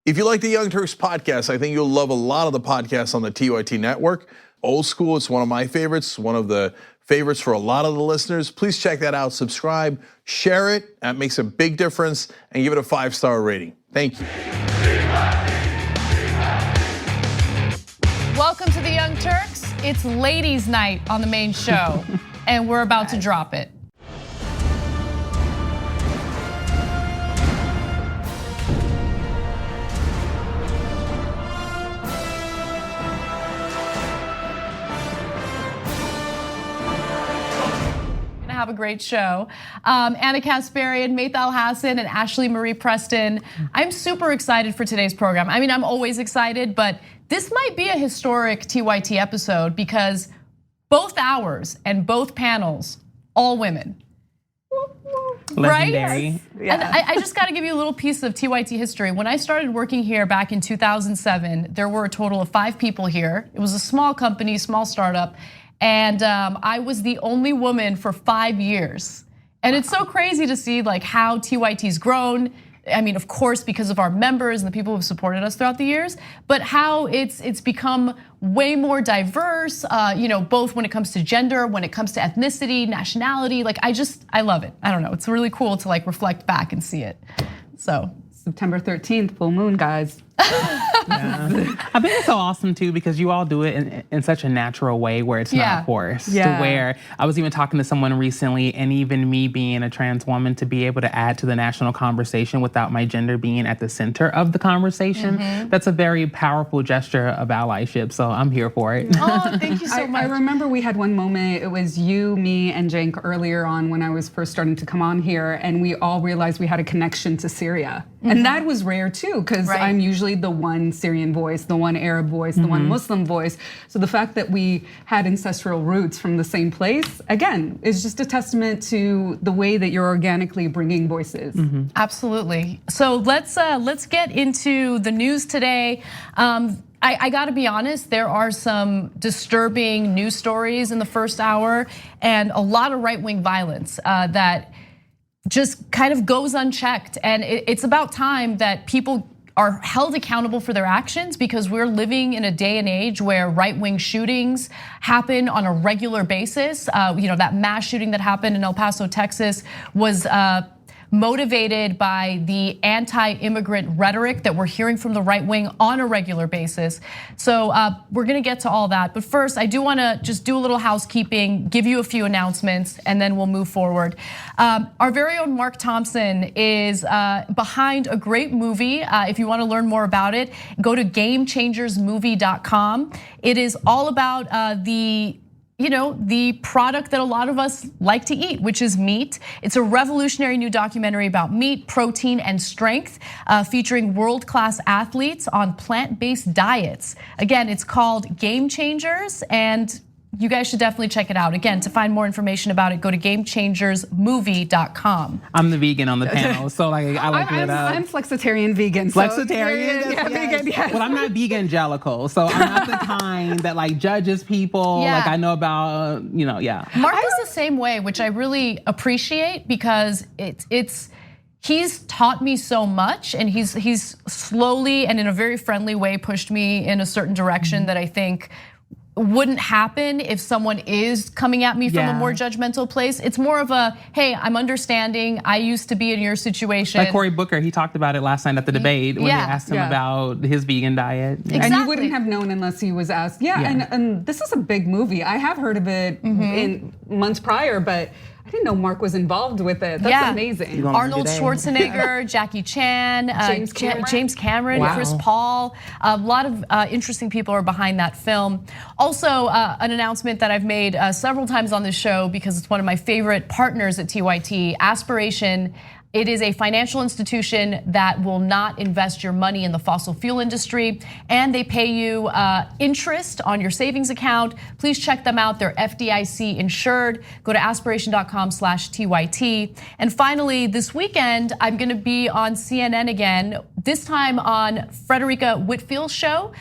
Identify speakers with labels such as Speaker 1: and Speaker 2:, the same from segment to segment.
Speaker 1: If you like the Young Turks podcast, I think you'll love a lot of the podcasts on the TYT network. Old School, it's one of my favorites, one of the favorites for a lot of the listeners. Please check that out, subscribe, share it. That makes a big difference, and give it a 5-star rating. Thank you.
Speaker 2: Welcome to the Young Turks. It's ladies' night on the main show, and we're about to drop it. Have a great show. Anna Kasparian, Maytha Alhassen, and Ashlee Marie Preston. I'm super excited for today's program. I mean, I'm always excited, but this might be a historic TYT episode because both hours and both panels, all women.
Speaker 3: Legendary.
Speaker 2: Right? Yeah. And I just got to give you a little piece of TYT history. When I started working here back in 2007, there were a total of 5 people here. It was a small company, small startup. And I was the only woman for 5 years. And it's so crazy to see like how TYT's grown. I mean, of course, because of our members and the people who've supported us throughout the years, but how it's become way more diverse, both when it comes to gender, when it comes to ethnicity, nationality. Like I love it. I don't know, it's really cool to like reflect back and see it, so.
Speaker 4: September 13th, full moon, guys.
Speaker 3: Yeah. I think it's so awesome too because you all do it in such a natural way where it's not forced.
Speaker 4: Yeah.
Speaker 3: To where I was even talking to someone recently, and even me being a trans woman, to be able to add to the national conversation without my gender being at the center of the conversation. That's a very powerful gesture of allyship. So I'm here for it.
Speaker 2: Oh, thank you so much.
Speaker 4: I remember we had one moment. It was you, me, and Cenk earlier on when I was first starting to come on here, and we all realized we had a connection to Syria, and that was rare too because I'm usually the one Syrian voice, the one Arab voice, the one Muslim voice. So the fact that we had ancestral roots from the same place, again, is just a testament to the way that you're organically bringing voices.
Speaker 2: Absolutely. So let's get into the news today. I gotta be honest, there are some disturbing news stories in the first hour and a lot of right-wing violence that just kind of goes unchecked. And it's about time that people are held accountable for their actions because we're living in a day and age where right-wing shootings happen on a regular basis. That mass shooting that happened in El Paso, Texas was motivated by the anti-immigrant rhetoric that we're hearing from the right wing on a regular basis. So we're gonna get to all that. But first, I do wanna just do a little housekeeping, give you a few announcements, and then we'll move forward. Our very own Mark Thompson is behind a great movie. If you wanna learn more about it, go to GameChangersMovie.com. It is all about the product that a lot of us like to eat, which is meat. It's a revolutionary new documentary about meat, protein, and strength, featuring world-class athletes on plant-based diets. Again, it's called Game Changers, and you guys should definitely check it out. Again, to find more information about it, go to GameChangersMovie.com.
Speaker 3: I'm the vegan on the panel, so I like it up.
Speaker 4: I'm flexitarian vegan.
Speaker 3: Flexitarian?
Speaker 4: Yeah, vegan, yes.
Speaker 3: Well, I'm not vegan-jellical, so I'm not the kind that like judges people.
Speaker 2: Yeah.
Speaker 3: Like I know about,
Speaker 2: Mark is the same way, which I really appreciate because he's taught me so much, and he's slowly and in a very friendly way pushed me in a certain direction that I think wouldn't happen if someone is coming at me from a more judgmental place. It's more of a, hey, I'm understanding. I used to be in your situation.
Speaker 3: Like Cory Booker, he talked about it last night at the debate when they asked him about his vegan diet.
Speaker 2: Exactly.
Speaker 4: And you wouldn't have known unless he was asked. And this is a big movie. I have heard of it in months prior, but I didn't know Mark was involved with it. That's amazing.
Speaker 2: Arnold Schwarzenegger, Jackie Chan, James Cameron, Chris Paul. A lot of interesting people are behind that film. Also, an announcement that I've made several times on this show because it's one of my favorite partners at TYT, Aspiration. It is a financial institution that will not invest your money in the fossil fuel industry, and they pay you interest on your savings account. Please check them out. They're FDIC insured. Go to aspiration.com/TYT. And finally, this weekend, I'm gonna be on CNN again, this time on Frederica Whitfield's show.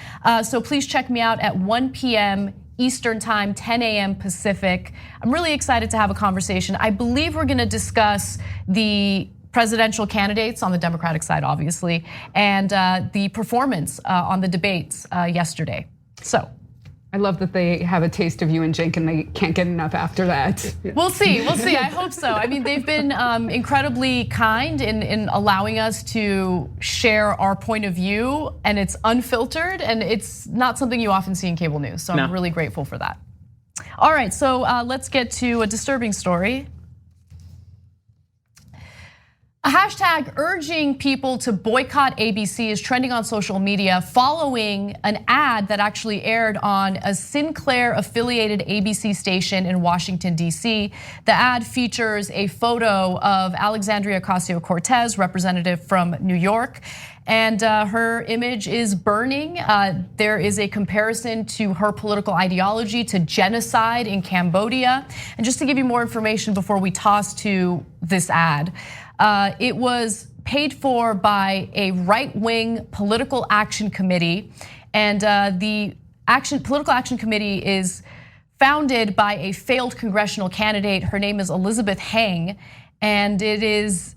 Speaker 2: So please check me out at 1 p.m. Eastern time, 10 a.m. Pacific. I'm really excited to have a conversation. I believe we're gonna discuss the presidential candidates on the Democratic side, obviously, and the performance on the debates yesterday. So.
Speaker 4: I love that they have a taste of you and Cenk and they can't get enough after that.
Speaker 2: We'll see, I hope so. I mean, they've been incredibly kind in allowing us to share our point of view, and it's unfiltered, and it's not something you often see in cable news. So I'm really grateful for that. All right, so let's get to a disturbing story. A hashtag urging people to boycott ABC is trending on social media following an ad that actually aired on a Sinclair-affiliated ABC station in Washington, D.C. The ad features a photo of Alexandria Ocasio-Cortez, representative from New York, and her image is burning. There is a comparison to her political ideology to genocide in Cambodia. And just to give you more information before we toss to this ad, it was paid for by a right-wing political action committee, and the political action committee is founded by a failed congressional candidate. Her name is Elizabeth Heng, and it is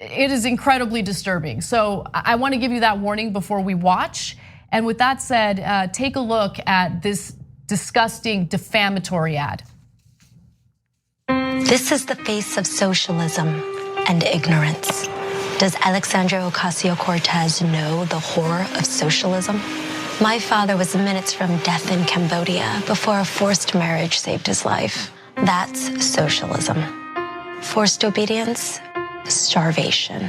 Speaker 2: incredibly disturbing. So I want to give you that warning before we watch. And with that said, take a look at this disgusting, defamatory ad.
Speaker 5: This is the face of socialism and ignorance. Does Alexandria Ocasio-Cortez know the horror of socialism? My father was minutes from death in Cambodia before a forced marriage saved his life. That's socialism. Forced obedience, starvation.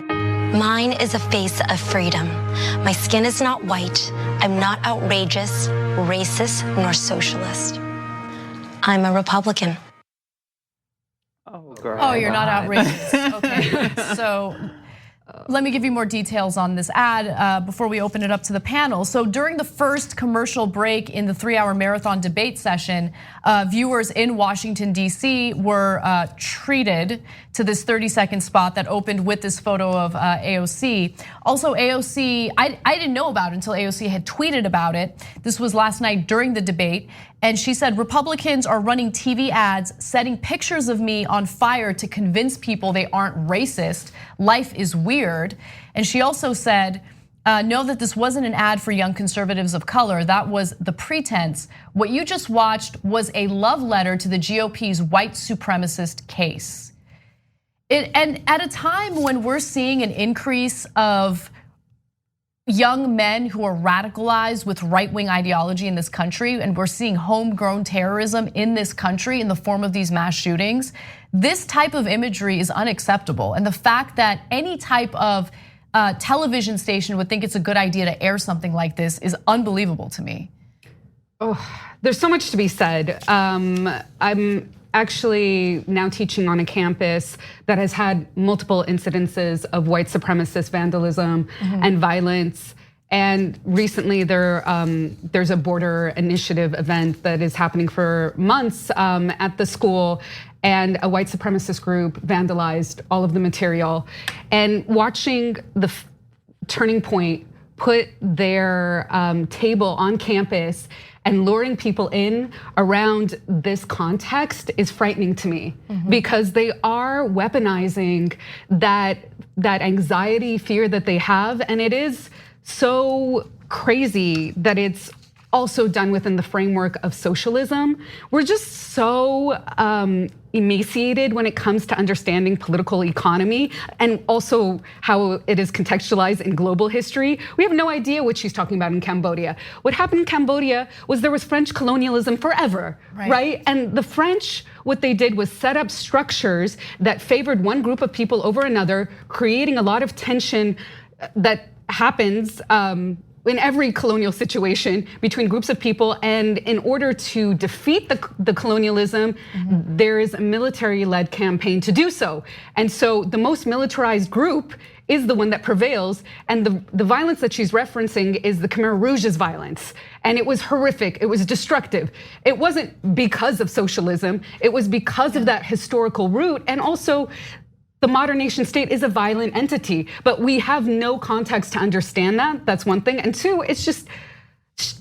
Speaker 5: Mine is a face of freedom. My skin is not white. I'm not outrageous, racist, nor socialist. I'm a Republican.
Speaker 2: Oh, you're not outrageous. Okay, so let me give you more details on this ad before we open it up to the panel. So during the first commercial break in the 3-hour marathon debate session, viewers in Washington, D.C. were treated to this 30-second spot that opened with this photo of AOC. Also, AOC, I didn't know about it until AOC had tweeted about it. This was last night during the debate. And she said, Republicans are running TV ads, setting pictures of me on fire to convince people they aren't racist. Life is weird. And she also said, know that this wasn't an ad for young conservatives of color. That was the pretense. What you just watched was a love letter to the GOP's white supremacist case. And at a time when we're seeing an increase of young men who are radicalized with right-wing ideology in this country, and we're seeing homegrown terrorism in this country in the form of these mass shootings, this type of imagery is unacceptable. And the fact that any type of television station would think it's a good idea to air something like this is unbelievable to me.
Speaker 4: Oh, there's so much to be said. I'm actually now teaching on a campus that has had multiple incidences of white supremacist vandalism and violence. And recently there's a border initiative event that is happening for months at the school, and a white supremacist group vandalized all of the material. And watching the Turning Point put their table on campus and luring people in around this context is frightening to me, because they are weaponizing that anxiety, fear that they have, and it is so crazy that it's also done within the framework of socialism. We're just so emaciated when it comes to understanding political economy and also how it is contextualized in global history. We have no idea what she's talking about in Cambodia. What happened in Cambodia was there was French colonialism forever, right? And the French, what they did was set up structures that favored one group of people over another, creating a lot of tension that happens in every colonial situation between groups of people. And in order to defeat the colonialism, there is a military-led campaign to do so. And so the most militarized group is the one that prevails. And the violence that she's referencing is the Khmer Rouge's violence. And it was horrific, it was destructive. It wasn't because of socialism, it was because of that historical root. And also, the modern nation state is a violent entity, but we have no context to understand that. That's one thing. And two, it's just,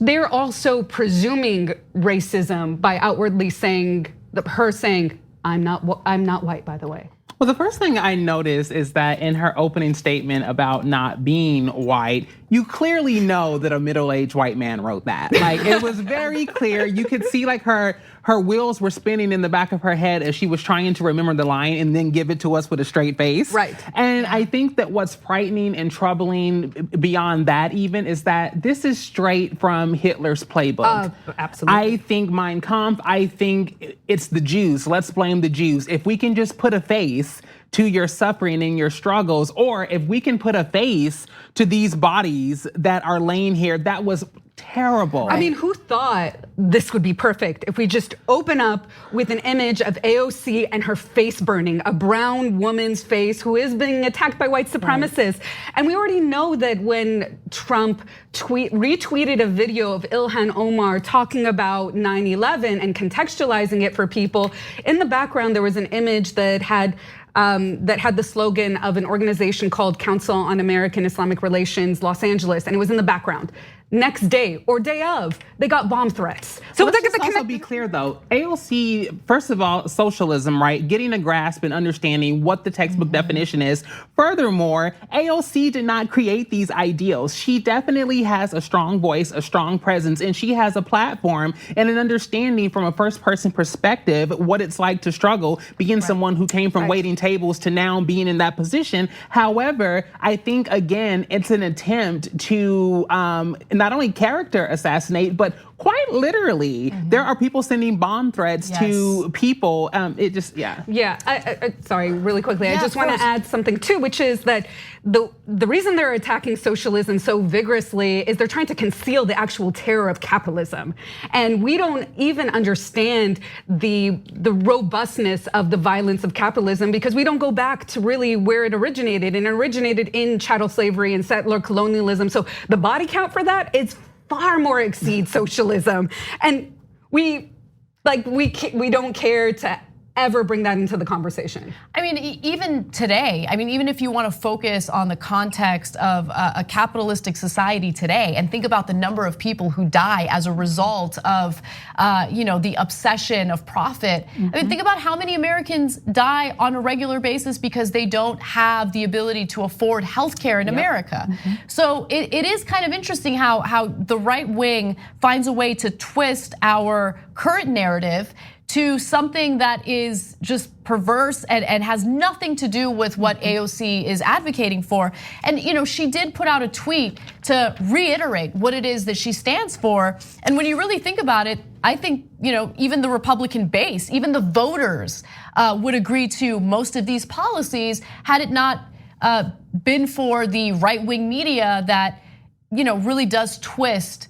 Speaker 4: they're also presuming racism by outwardly saying, her saying, I'm not white, by the way.
Speaker 3: Well, the first thing I noticed is that in her opening statement about not being white, you clearly know that a middle-aged white man wrote that. Like, it was very clear. You could see like her wheels were spinning in the back of her head as she was trying to remember the line and then give it to us with a straight face.
Speaker 4: Right.
Speaker 3: And I think that what's frightening and troubling beyond that even is that this is straight from Hitler's playbook.
Speaker 4: Absolutely.
Speaker 3: I think Mein Kampf, I think it's the Jews. Let's blame the Jews. If we can just put a face to your suffering and your struggles, or if we can put a face to these bodies that are laying here, that was terrible.
Speaker 4: I mean, who thought this would be perfect if we just open up with an image of AOC and her face burning, a brown woman's face who is being attacked by white supremacists. And we already know that when Trump retweeted a video of Ilhan Omar talking about 9/11 and contextualizing it for people, in the background there was an image that had the slogan of an organization called Council on American Islamic Relations, Los Angeles, and it was in the background. Next day or day of, they got bomb threats.
Speaker 3: So let's just also be clear though, AOC, first of all, socialism, right? Getting a grasp and understanding what the textbook definition is. Furthermore, AOC did not create these ideals. She definitely has a strong voice, a strong presence, and she has a platform and an understanding from a first person perspective what it's like to struggle, being someone who came from waiting tables to now being in that position. However, I think again, it's an attempt to not only character assassinate, but quite literally, there are people sending bomb threats to people. It just,
Speaker 4: sorry, really quickly. I just want to add something too, which is that the reason they're attacking socialism so vigorously is they're trying to conceal the actual terror of capitalism. And we don't even understand the robustness of the violence of capitalism because we don't go back to really where it originated, and it originated in chattel slavery and settler colonialism. So the body count for that is far more exceeds socialism, and we don't care to ever bring that into the conversation.
Speaker 2: I mean, even today, even if you want to focus on the context of a capitalistic society today and think about the number of people who die as a result of the obsession of profit. I mean, think about how many Americans die on a regular basis because they don't have the ability to afford healthcare in America. So it is kind of interesting how the right wing finds a way to twist our current narrative to something that is just perverse and has nothing to do with what AOC is advocating for. And she did put out a tweet to reiterate what it is that she stands for. And when you really think about it, I think even the Republican base, even the voters would agree to most of these policies had it not been for the right-wing media that really does twist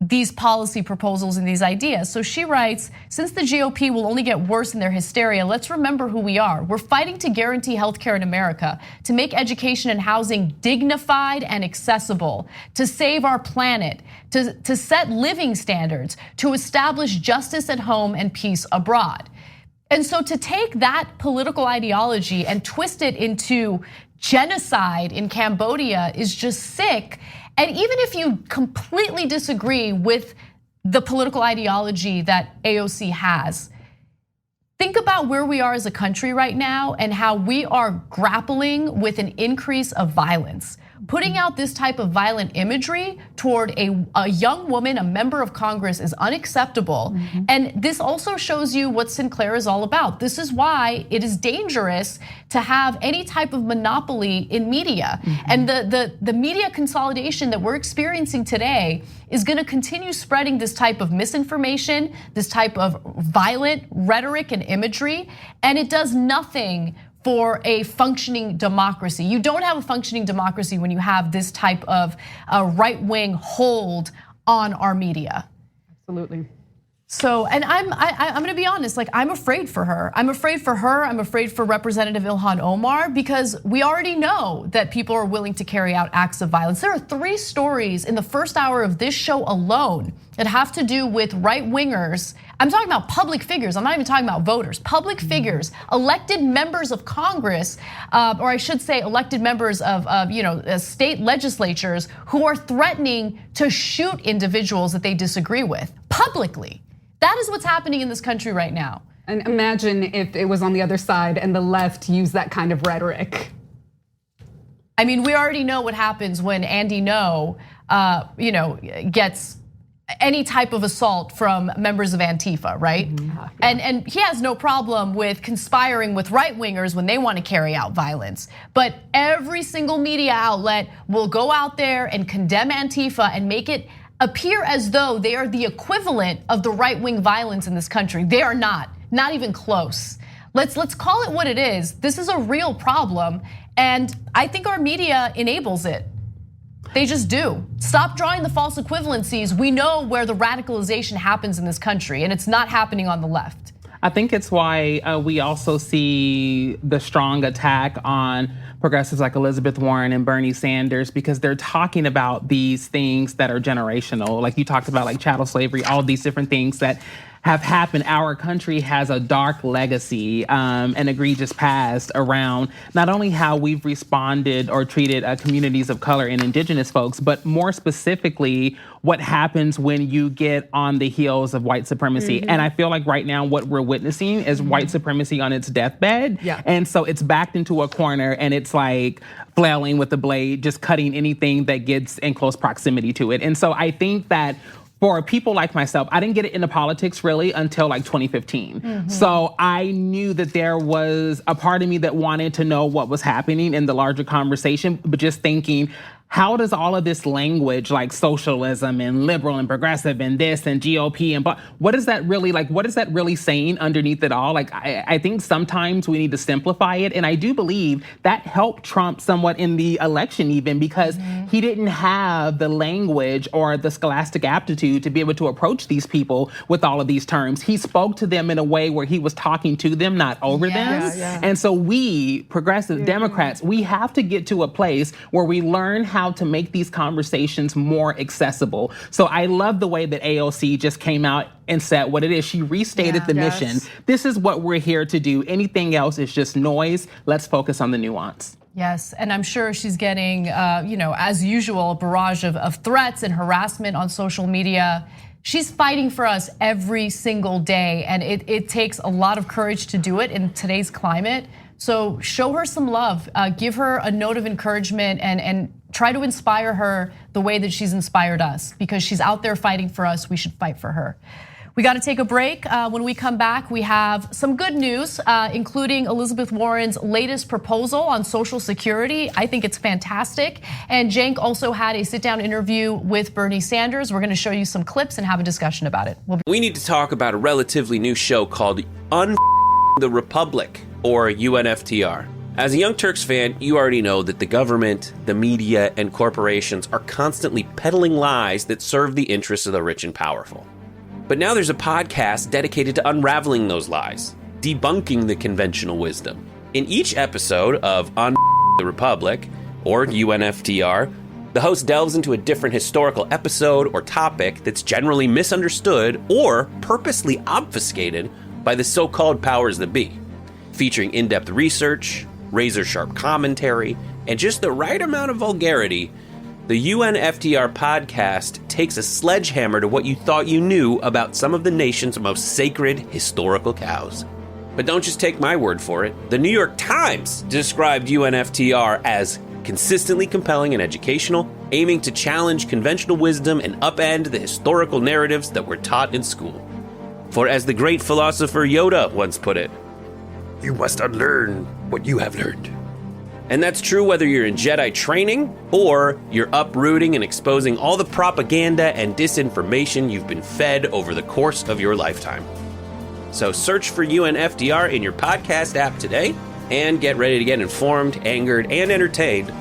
Speaker 2: these policy proposals and these ideas. So she writes, since the GOP will only get worse in their hysteria, let's remember who we are. We're fighting to guarantee healthcare in America, to make education and housing dignified and accessible, to save our planet, to set living standards, to establish justice at home and peace abroad. And so to take that political ideology and twist it into genocide in Cambodia is just sick. And even if you completely disagree with the political ideology that AOC has, think about where we are as a country right now and how we are grappling with an increase of violence. Putting out this type of violent imagery toward a young woman, a member of Congress, is unacceptable. And this also shows you what Sinclair is all about. This is why it is dangerous to have any type of monopoly in media. And the media consolidation that we're experiencing today is gonna continue spreading this type of misinformation, this type of violent rhetoric and imagery, and it does nothing for a functioning democracy. You don't have a functioning democracy when you have this type of right-wing hold on our media.
Speaker 4: Absolutely.
Speaker 2: So, and I'm gonna be honest, I'm afraid for her. I'm afraid for her, I'm afraid for Representative Ilhan Omar, because we already know that people are willing to carry out acts of violence. There are 3 stories in the first hour of this show alone that have to do with right-wingers. I'm talking about public figures, I'm not even talking about voters. Public figures, elected members of Congress, or I should say elected members of state legislatures who are threatening to shoot individuals that they disagree with publicly. That is what's happening in this country right now.
Speaker 4: And imagine if it was on the other side and the left used that kind of rhetoric.
Speaker 2: I mean, we already know what happens when Andy Ngo, gets any type of assault from members of Antifa, right? Yeah. And he has no problem with conspiring with right-wingers when they want to carry out violence. But every single media outlet will go out there and condemn Antifa and make it appear as though they are the equivalent of the right-wing violence in this country. They are not even close. Let's call it what it is. This is a real problem, and I think our media enables it. They just do. Stop drawing the false equivalencies. We know where the radicalization happens in this country, and it's not happening on the left.
Speaker 3: I think it's why we also see the strong attack on progressives like Elizabeth Warren and Bernie Sanders, because they're talking about these things that are generational. Like you talked about, like chattel slavery, all these different things that have happened. Our country has a dark legacy, an egregious past around not only how we've responded or treated communities of color and indigenous folks, but more specifically, what happens when you get on the heels of white supremacy. And I feel like right now what we're witnessing is white supremacy on its deathbed. Yeah. And so it's backed into a corner and it's like flailing with the blade, just cutting anything that gets in close proximity to it. And so I think that for people like myself, I didn't get into politics really until like 2015. So I knew that there was a part of me that wanted to know what was happening in the larger conversation, but just thinking, how does all of this language like socialism and liberal and progressive and this and GOP and what is that really like? What is that really saying underneath it all? Like, I think sometimes we need to simplify it. And I do believe that helped Trump somewhat in the election even, because he didn't have the language or the scholastic aptitude to be able to approach these people with all of these terms. He spoke to them in a way where he was talking to them, not over them. And so we, progressive Democrats, we have to get to a place where we learn how to make these conversations more accessible. So I love the way that AOC just came out and said what it is. She restated the mission. This is what we're here to do. Anything else is just noise. Let's focus on the nuance.
Speaker 2: Yes, and I'm sure she's getting, as usual, a barrage of threats and harassment on social media. She's fighting for us every single day, and it takes a lot of courage to do it in today's climate. So show her some love, give her a note of encouragement, and try to inspire her the way that she's inspired us, because she's out there fighting for us. We should fight for her. We got to take a break. When we come back, we have some good news, including Elizabeth Warren's latest proposal on Social Security. I think it's fantastic. And Cenk also had a sit-down interview with Bernie Sanders. We're going to show you some clips and have a discussion about it.
Speaker 6: We need to talk about a relatively new show called the Republic, or UNFTR. As a Young Turks fan, you already know that the government, the media, and corporations are constantly peddling lies that serve the interests of the rich and powerful. But now there's a podcast dedicated to unraveling those lies, debunking the conventional wisdom. In each episode of On the Republic, or UNFTR, the host delves into a different historical episode or topic that's generally misunderstood or purposely obfuscated by the so-called powers that be, featuring in-depth research, razor-sharp commentary, and just the right amount of vulgarity. The UNFTR podcast takes a sledgehammer to what you thought you knew about some of the nation's most sacred historical cows. But don't just take my word for it. The New York Times described UNFTR as consistently compelling and educational, aiming to challenge conventional wisdom and upend the historical narratives that were taught in school. For as the great philosopher Yoda once put it, you must unlearn what you have learned. And that's true whether you're in Jedi training or you're uprooting and exposing all the propaganda and disinformation you've been fed over the course of your lifetime. So search for UNFTR in your podcast app today and get ready to get informed, angered, and entertained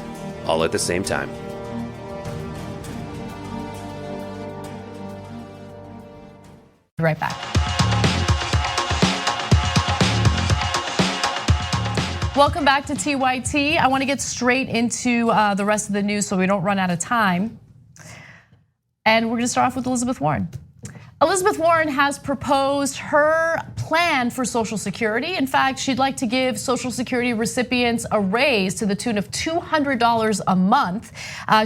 Speaker 6: all at the same time.
Speaker 2: Be right back. Welcome back to TYT. I want to get straight into the rest of the news so we don't run out of time. And we're going to start off with Elizabeth Warren. Elizabeth Warren has proposed her plan for Social Security. In fact, she'd like to give Social Security recipients a raise to the tune of $200 a month.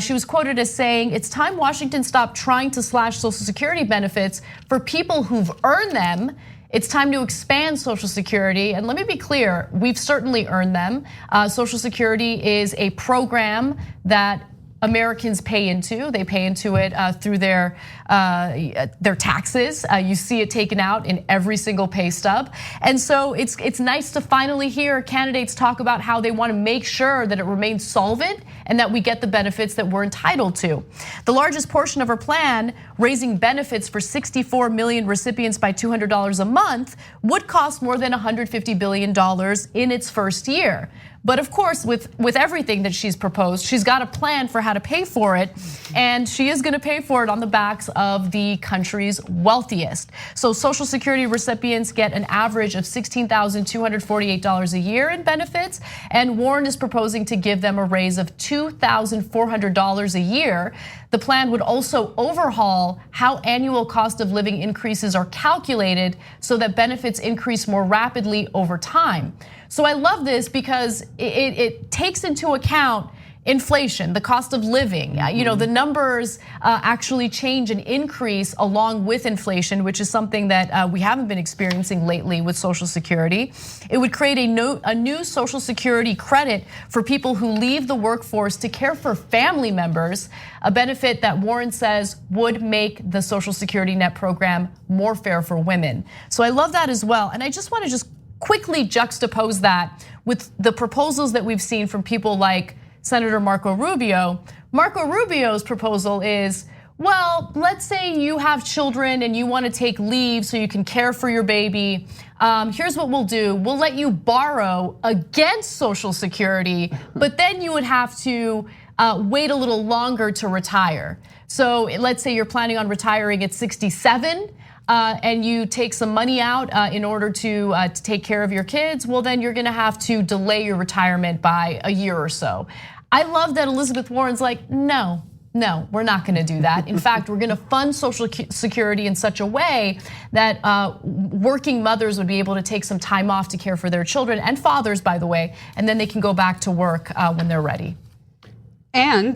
Speaker 2: She was quoted as saying, "It's time Washington stopped trying to slash Social Security benefits for people who've earned them. it's time to expand Social Security. And let me be clear, we've certainly earned them. Social Security is a program that Americans pay into. They pay into it through their taxes. You see it taken out in every single pay stub. And so it's nice to finally hear candidates talk about how they want to make sure that it remains solvent and that we get the benefits that we're entitled to. The largest portion of our plan, raising benefits for 64 million recipients by $200 a month, would cost more than $150 billion in its first year. But of course, with everything that she's proposed, she's got a plan for how to pay for it, and she is gonna pay for it on the backs of the country's wealthiest. So Social Security recipients get an average of $16,248 a year in benefits, and Warren is proposing to give them a raise of $2,400 a year. The plan would also overhaul how annual cost of living increases are calculated so that benefits increase more rapidly over time. So I love this because it takes into account inflation, the cost of living. The numbers actually change and increase along with inflation, which is something that we haven't been experiencing lately with Social Security. It would create a new Social Security credit for people who leave the workforce to care for family members, a benefit that Warren says would make the Social Security net program more fair for women. So I love that as well. And I just want to quickly juxtapose that with the proposals that we've seen from people like Senator Marco Rubio. Marco Rubio's proposal is, well, let's say you have children and you want to take leave so you can care for your baby. Here's what we'll do. We'll let you borrow against Social Security, but then you would have to wait a little longer to retire. So let's say you're planning on retiring at 67. And you take some money out in order to take care of your kids, well, then you're gonna have to delay your retirement by a year or so. I love that Elizabeth Warren's like, no, we're not gonna do that. In fact, we're gonna fund Social Security in such a way that working mothers would be able to take some time off to care for their children, and fathers, by the way, and then they can go back to work when they're ready.
Speaker 4: And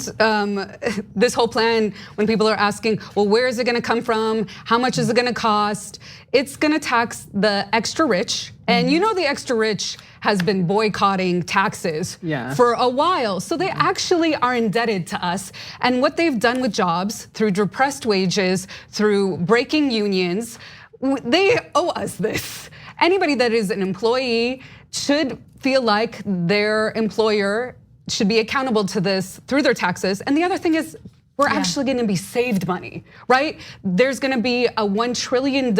Speaker 4: this whole plan, when people are asking, well, where is it gonna come from? How much is it gonna cost? It's gonna tax the extra rich. And you know the extra rich has been boycotting taxes for a while. So they actually are indebted to us. And what they've done with jobs, through depressed wages, through breaking unions, they owe us this. Anybody that is an employee should feel like their employer should be accountable to this through their taxes. And the other thing is, we're actually gonna be saved money, right? There's gonna be a $1 trillion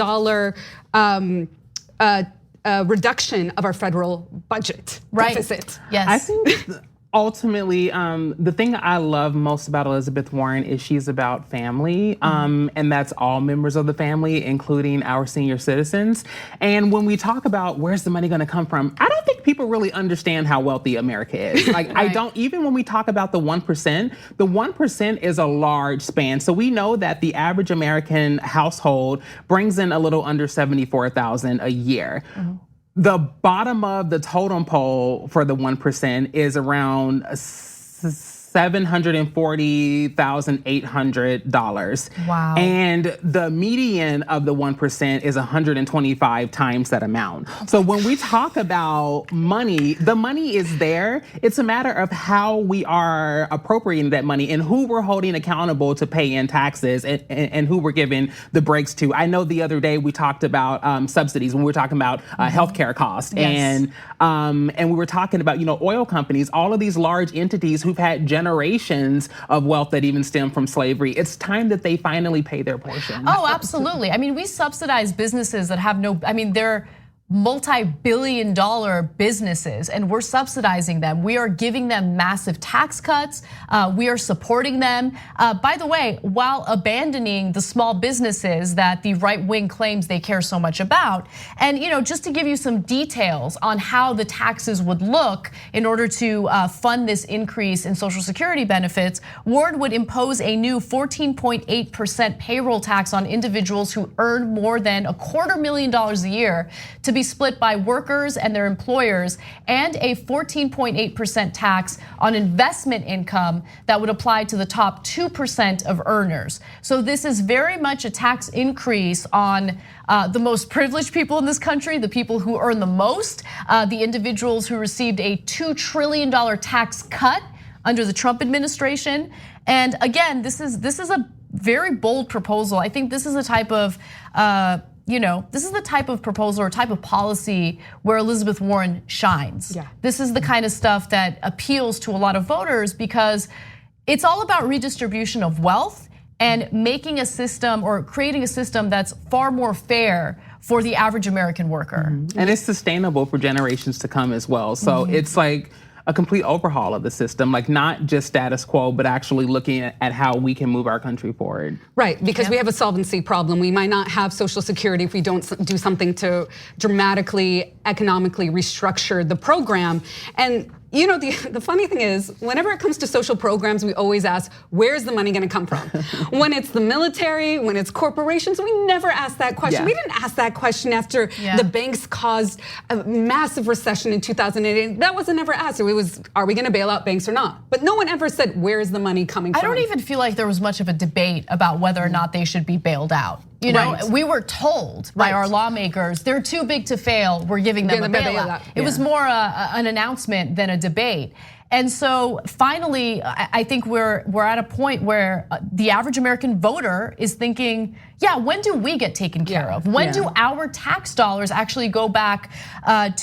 Speaker 4: reduction of our federal budget deficit.
Speaker 2: Yes.
Speaker 3: I think ultimately, the thing I love most about Elizabeth Warren is she's about family, and that's all members of the family, including our senior citizens. And when we talk about where's the money gonna come from, I don't think people really understand how wealthy America is. Like, I don't, even when we talk about the 1% is a large span. So we know that the average American household brings in a little under $74,000 a year. The bottom of the totem pole for the 1% is around $740,800.
Speaker 2: Wow.
Speaker 3: And the median of the 1% is 125 times that amount. So when we talk about money, the money is there. It's a matter of how we are appropriating that money and who we're holding accountable to pay in taxes and who we're giving the breaks to. I know the other day we talked about subsidies when we were talking about healthcare costs.
Speaker 2: Yes.
Speaker 3: And we were talking about, oil companies, all of these large entities who've had generations of wealth that even stem from slavery. It's time that they finally pay their portion.
Speaker 2: Oh, absolutely. I mean, we subsidize businesses that have they're multi-billion-dollar businesses, and we're subsidizing them. We are giving them massive tax cuts. We are supporting them. By the way, while abandoning the small businesses that the right wing claims they care so much about. And just to give you some details on how the taxes would look in order to fund this increase in Social Security benefits, Warren would impose a new 14.8% payroll tax on individuals who earn more than $250,000 a year to be split by workers and their employers, and a 14.8% tax on investment income that would apply to the top 2% of earners. So this is very much a tax increase on the most privileged people in this country, the people who earn the most, the individuals who received a $2 trillion tax cut under the Trump administration. And again, this is a very bold proposal. I think this is a type of, this is the type of proposal or type of policy where Elizabeth Warren shines.
Speaker 4: Yeah.
Speaker 2: This is the kind of stuff that appeals to a lot of voters because it's all about redistribution of wealth and making a system or creating a system that's far more fair for the average American worker.
Speaker 3: And it's sustainable for generations to come as well. So it's like a complete overhaul of the system, like not just status quo, but actually looking at how we can move our country forward.
Speaker 4: Right, because we have a solvency problem. We might not have Social Security if we don't do something to dramatically, economically restructure the program. And the funny thing is, whenever it comes to social programs, we always ask, where's the money gonna come from? When it's the military, when it's corporations, we never ask that question. We didn't ask that question after the banks caused a massive recession in 2008. That wasn't ever asked. It was, are we gonna bail out banks or not? But no one ever said, where's the money coming from?
Speaker 2: I don't even feel like there was much of a debate about whether or not they should be bailed out. We were told by our lawmakers, they're too big to fail, we're giving them a bailout. It was more an announcement than a debate. And so finally, I think we're at a point where the average American voter is thinking, when do we get taken care of? When do our tax dollars actually go back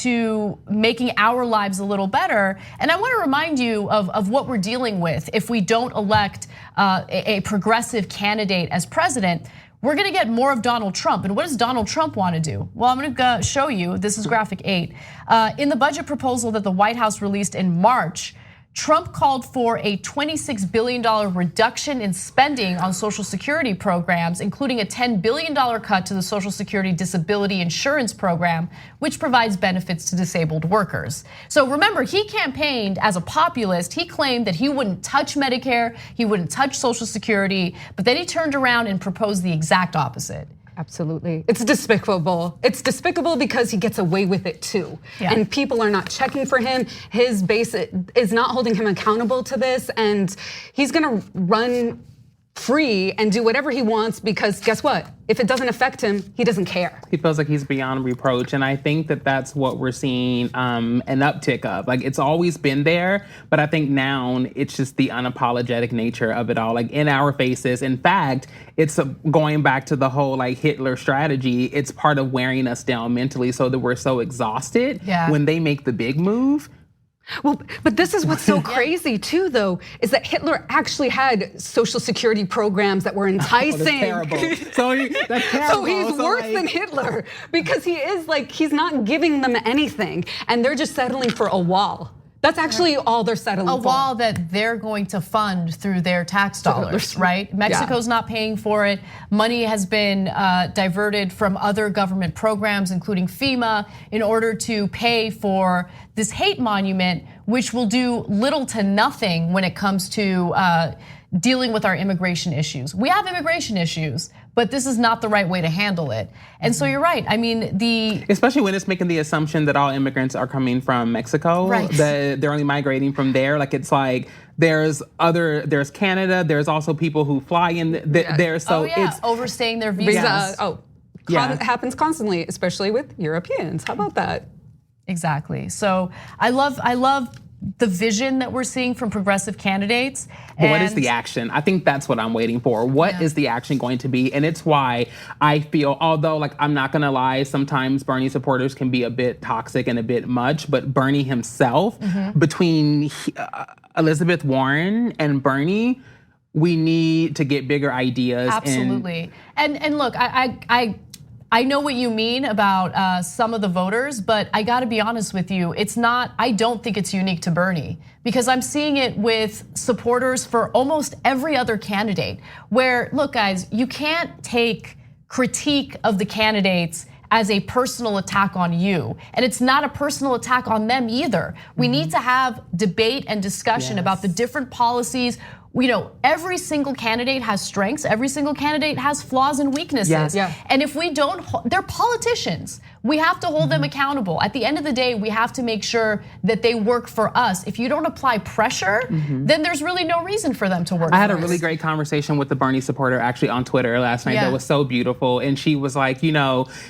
Speaker 2: to making our lives a little better? And I wanna remind you of what we're dealing with if we don't elect a progressive candidate as president. We're gonna get more of Donald Trump. And what does Donald Trump wanna do? Well, I'm gonna show you, this is graphic 8. In the budget proposal that the White House released in March, Trump called for a $26 billion reduction in spending on Social Security programs, including a $10 billion cut to the Social Security Disability Insurance Program, which provides benefits to disabled workers. So remember, he campaigned as a populist. He claimed that he wouldn't touch Medicare, he wouldn't touch Social Security, but then he turned around and proposed the exact opposite.
Speaker 4: Absolutely, it's despicable. It's despicable because he gets away with it too. And people are not checking for him. His base is not holding him accountable to this, and he's gonna run free and do whatever he wants because guess what? If it doesn't affect him, he doesn't care.
Speaker 3: He feels like he's beyond reproach, and I think that that's what we're seeing an uptick of. Like it's always been there, but I think now it's just the unapologetic nature of it all, like in our faces. In fact, it's going back to the whole like Hitler strategy. It's part of wearing us down mentally so that we're so exhausted when they make the big move.
Speaker 4: Well, but this is what's so crazy too, though, is that Hitler actually had Social Security programs that were enticing.
Speaker 3: That's terrible. That's terrible.
Speaker 4: So he's worse than Hitler because he's not giving them anything, and they're just settling for a wall. That's actually all they're settling for.
Speaker 2: A wall that they're going to fund through their tax dollars, right? Mexico's not paying for it. Money has been diverted from other government programs, including FEMA, in order to pay for this hate monument, which will do little to nothing when it comes to dealing with our immigration issues. We have immigration issues, but this is not the right way to handle it. And so you're right. I mean,
Speaker 3: especially when it's making the assumption that all immigrants are coming from Mexico, that they're only migrating from there. Like it's like there's Canada, there's also people who fly in there. So it's
Speaker 2: overstaying their visas.
Speaker 4: Happens constantly, especially with Europeans. How about that?
Speaker 2: Exactly. So I love the vision that we're seeing from progressive candidates.
Speaker 3: But what is the action? I think that's what I'm waiting for. What is the action going to be? And it's why I feel, although like I'm not gonna lie, sometimes Bernie supporters can be a bit toxic and a bit much, but Bernie himself, between Elizabeth Warren and Bernie, we need to get bigger ideas.
Speaker 2: Absolutely. And look, I know what you mean about some of the voters, but I gotta be honest with you, I don't think it's unique to Bernie, because I'm seeing it with supporters for almost every other candidate, where, look guys, you can't take critique of the candidates as a personal attack on you. And it's not a personal attack on them either. We need to have debate and discussion about the different policies. every single candidate has strengths, every single candidate has flaws and weaknesses.
Speaker 3: Yes.
Speaker 4: Yeah.
Speaker 2: And if we don't, they're politicians. We have to hold them accountable. At the end of the day, we have to make sure that they work for us. If you don't apply pressure, then there's really no reason for them to work for us.
Speaker 3: I had a really great conversation with the Bernie supporter actually on Twitter last night that was so beautiful. And she was like,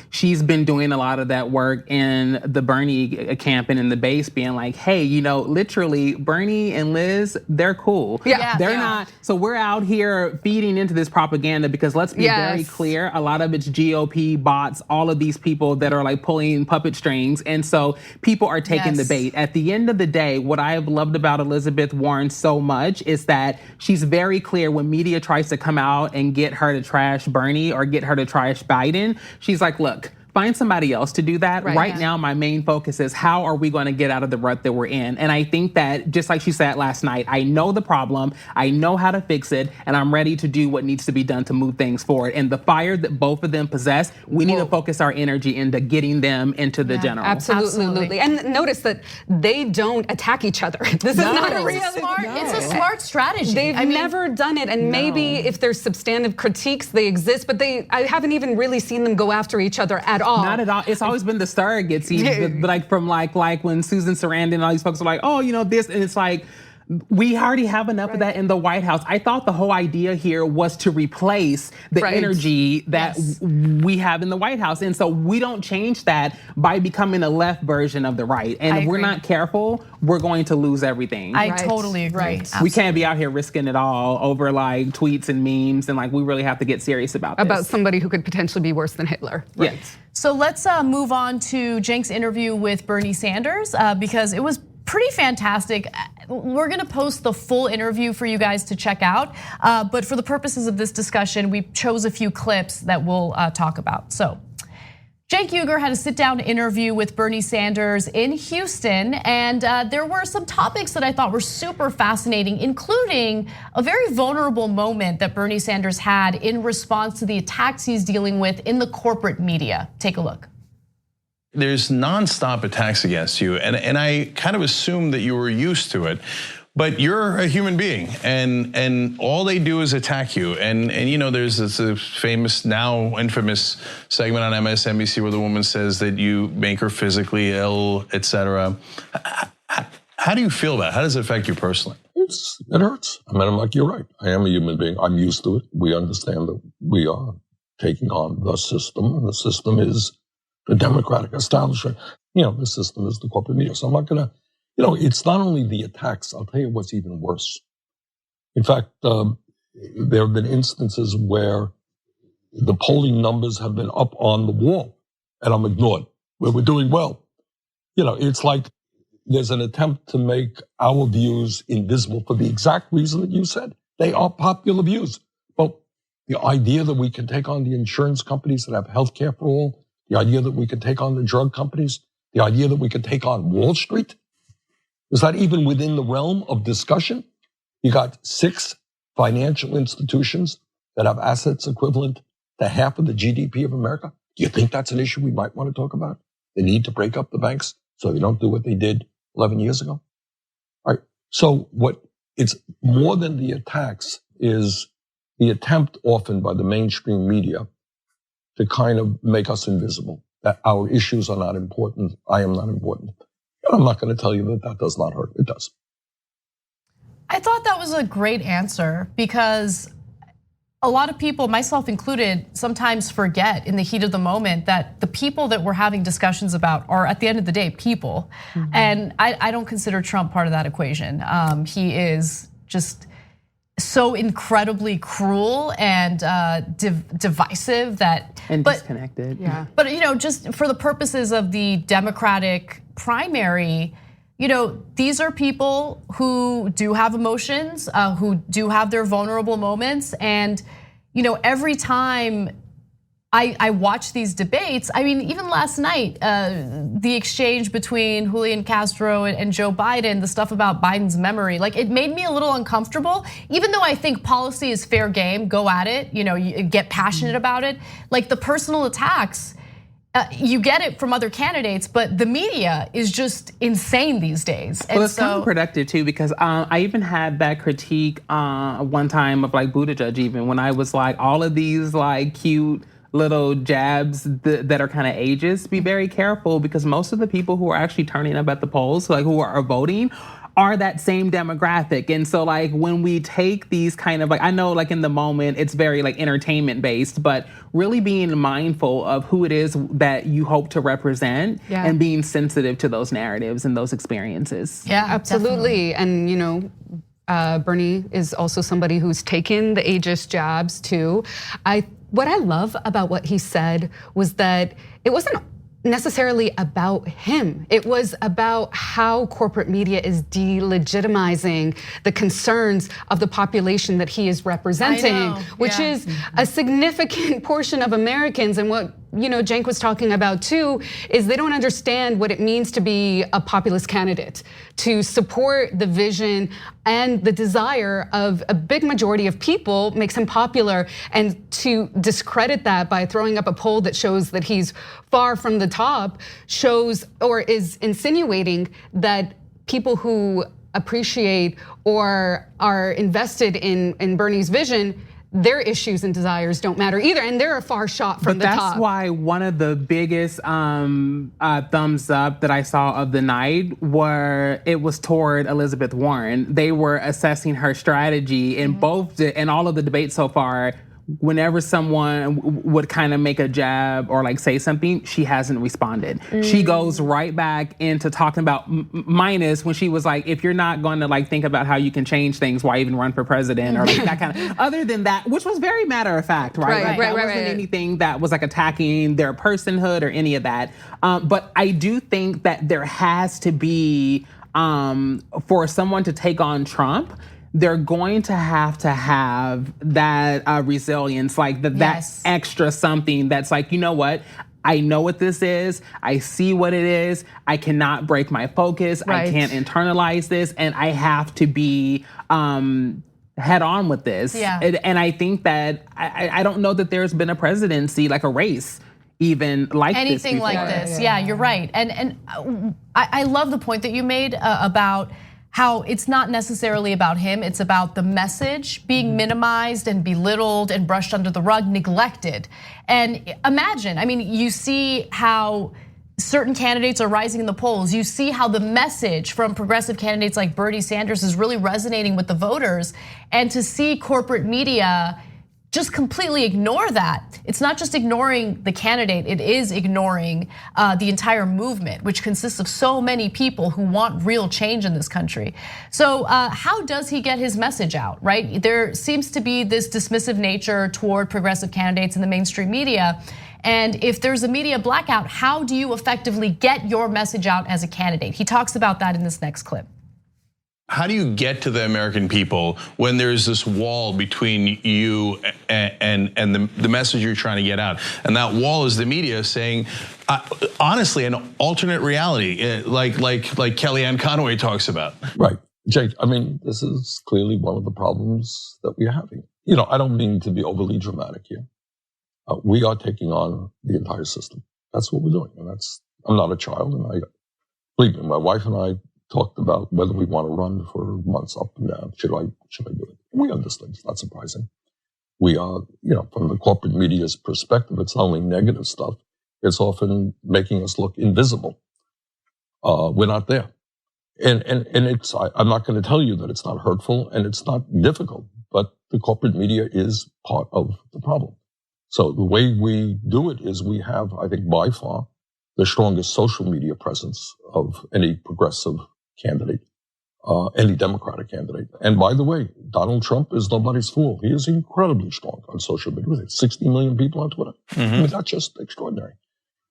Speaker 3: she's been doing a lot of that work in the Bernie camp and in the base, being like, hey, literally Bernie and Liz, they're cool.
Speaker 4: Yeah.
Speaker 3: They're not. So we're out here feeding into this propaganda because let's be very clear, a lot of it's GOP bots, all of these people that are like pulling puppet strings. And so people are taking the bait. At the end of the day, what I have loved about Elizabeth Warren so much is that she's very clear when media tries to come out and get her to trash Bernie or get her to trash Biden. She's like, look, find somebody else to do that. Right now, my main focus is how are we going to get out of the rut that we're in? And I think that, just like she said last night, I know the problem, I know how to fix it, and I'm ready to do what needs to be done to move things forward. And the fire that both of them possess, we need to focus our energy into getting them into the general.
Speaker 4: Absolutely. And notice that they don't attack each other. This is not a real.
Speaker 2: It's a smart strategy.
Speaker 4: They've never done it, and maybe if there's substantive critiques, they exist, but I haven't even really seen them go after each other at all.
Speaker 3: Not at all. It's always been the surrogates, from when Susan Sarandon and all these folks are like, this, and it's like, we already have enough of that in the White House. I thought the whole idea here was to replace the energy that we have in the White House. And so we don't change that by becoming a left version of the right. And if we're not careful, we're going to lose everything.
Speaker 2: I totally agree.
Speaker 3: We can't be out here risking it all over like tweets and memes. And we really have to get serious about this.
Speaker 4: About somebody who could potentially be worse than Hitler.
Speaker 3: Yes.
Speaker 2: So let's move on to Cenk's interview with Bernie Sanders because it was pretty fantastic. We're gonna post the full interview for you guys to check out. But for the purposes of this discussion, we chose a few clips that we'll talk about. So Cenk Uygur had a sit-down interview with Bernie Sanders in Houston, and there were some topics that I thought were super fascinating, including a very vulnerable moment that Bernie Sanders had in response to the attacks he's dealing with in the corporate media. Take a look.
Speaker 1: There's nonstop attacks against you, and I kind of assumed that you were used to it. But you're a human being, and all they do is attack you. And there's this famous, now infamous segment on MSNBC where the woman says that you make her physically ill, etc. How do you feel about it? How does it affect you personally?
Speaker 7: It hurts. I mean, I'm like, you're right. I am a human being. I'm used to it. We understand that we are taking on the system, and the system is the Democratic establishment. The system is the corporate media. So I'm not gonna, it's not only the attacks. I'll tell you what's even worse. In fact, there have been instances where the polling numbers have been up on the wall, and I'm ignored, where we're doing well. It's like there's an attempt to make our views invisible for the exact reason that you said. They are popular views. But the idea that we can take on the insurance companies that have healthcare for all, the idea that we could take on the drug companies, the idea that we could take on Wall Street, is that even within the realm of discussion? You got 6 financial institutions that have assets equivalent to half of the GDP of America. Do you think that's an issue we might want to talk about? The need to break up the banks so they don't do what they did 11 years ago? All right. So it's more than the attacks is the attempt often by the mainstream media to kind of make us invisible, that our issues are not important. I am not important. And I'm not going to tell you that does not hurt. It does.
Speaker 2: I thought that was a great answer because a lot of people, myself included, sometimes forget in the heat of the moment that the people that we're having discussions about are, at the end of the day, people. Mm-hmm. And I don't consider Trump part of that equation. He is just so incredibly cruel and divisive
Speaker 3: disconnected.
Speaker 2: Yeah. But just for the purposes of the Democratic primary, these are people who do have emotions, who do have their vulnerable moments, and every time I watch these debates, I mean, even last night, the exchange between Julian Castro and Joe Biden, the stuff about Biden's memory, it made me a little uncomfortable. Even though I think policy is fair game, go at it, you get passionate about it. The personal attacks, you get it from other candidates, but the media is just insane these days.
Speaker 3: Well, it's counterproductive too, because I even had that critique one time of like Buttigieg, even when I was like, all of these like cute little jabs that are kind of ageist, be very careful, because most of the people who are actually turning up at the polls, like who are voting, are that same demographic. And so like when we take these kind of like, I know like in the moment it's very like entertainment based, but really being mindful of who it is that you hope to represent and being sensitive to those narratives and those experiences.
Speaker 2: Yeah,
Speaker 4: absolutely.
Speaker 2: Definitely.
Speaker 4: And Bernie is also somebody who's taken the ageist jabs too. What I love about what he said was that it wasn't necessarily about him. It was about how corporate media is delegitimizing the concerns of the population that he is representing, which is a significant portion of Americans. And what Cenk was talking about too, is they don't understand what it means to be a populist candidate, to support the vision and the desire of a big majority of people makes him popular, and to discredit that by throwing up a poll that shows that he's far from the top shows or is insinuating that people who appreciate or are invested in Bernie's vision, their issues and desires don't matter either, and they're a far shot from the top.
Speaker 3: But that's why one of the biggest thumbs up that I saw of the night it was toward Elizabeth Warren. They were assessing her strategy in in all of the debates so far. Whenever someone would kind of make a jab or like say something, she hasn't responded. She goes right back into talking about minus when she was like, if you're not going to like think about how you can change things, why even run for president, or like that kind of, other than that, which was very matter of fact, right? That wasn't anything that was like attacking their personhood or any of that. But I do think that there has to be, for someone to take on Trump, they're going to have that resilience, like that extra something that's like, you know what? I know what this is. I see what it is. I cannot break my focus. I can't internalize this, and I have to be head on with this.
Speaker 2: Yeah.
Speaker 3: And I think that I don't know that there's been a presidency, like a race, even like
Speaker 2: anything
Speaker 3: this
Speaker 2: like this. Yeah, you're right. And I love the point that you made about how it's not necessarily about him, it's about the message being minimized and belittled and brushed under the rug, neglected. And imagine, you see how certain candidates are rising in the polls. You see how the message from progressive candidates like Bernie Sanders is really resonating with the voters. And to see corporate media just completely ignore that. It's not just ignoring the candidate, it is ignoring the entire movement, which consists of so many people who want real change in this country. So how does he get his message out, right? There seems to be this dismissive nature toward progressive candidates in the mainstream media. And if there's a media blackout, how do you effectively get your message out as a candidate? He talks about that in this next clip.
Speaker 1: How do you get to the American people when there's this wall between you and the message you're trying to get out? And that wall is the media saying, honestly, an alternate reality, like Kellyanne Conway talks about.
Speaker 7: Right, Jake, this is clearly one of the problems that we're having. I don't mean to be overly dramatic here. We are taking on the entire system. That's what we're doing, and I'm not a child, and believe me, my wife and I talked about whether we want to run for months up and down. Should I do it? We understand. It's not surprising. We are, from the corporate media's perspective, it's not only negative stuff. It's often making us look invisible. We're not there. And I'm not going to tell you that it's not hurtful and it's not difficult, but the corporate media is part of the problem. So the way we do it is we have, I think, by far the strongest social media presence of any progressive candidate, any Democratic candidate. And by the way, Donald Trump is nobody's fool. He is incredibly strong on social media. With 60 million people on Twitter. That's just extraordinary.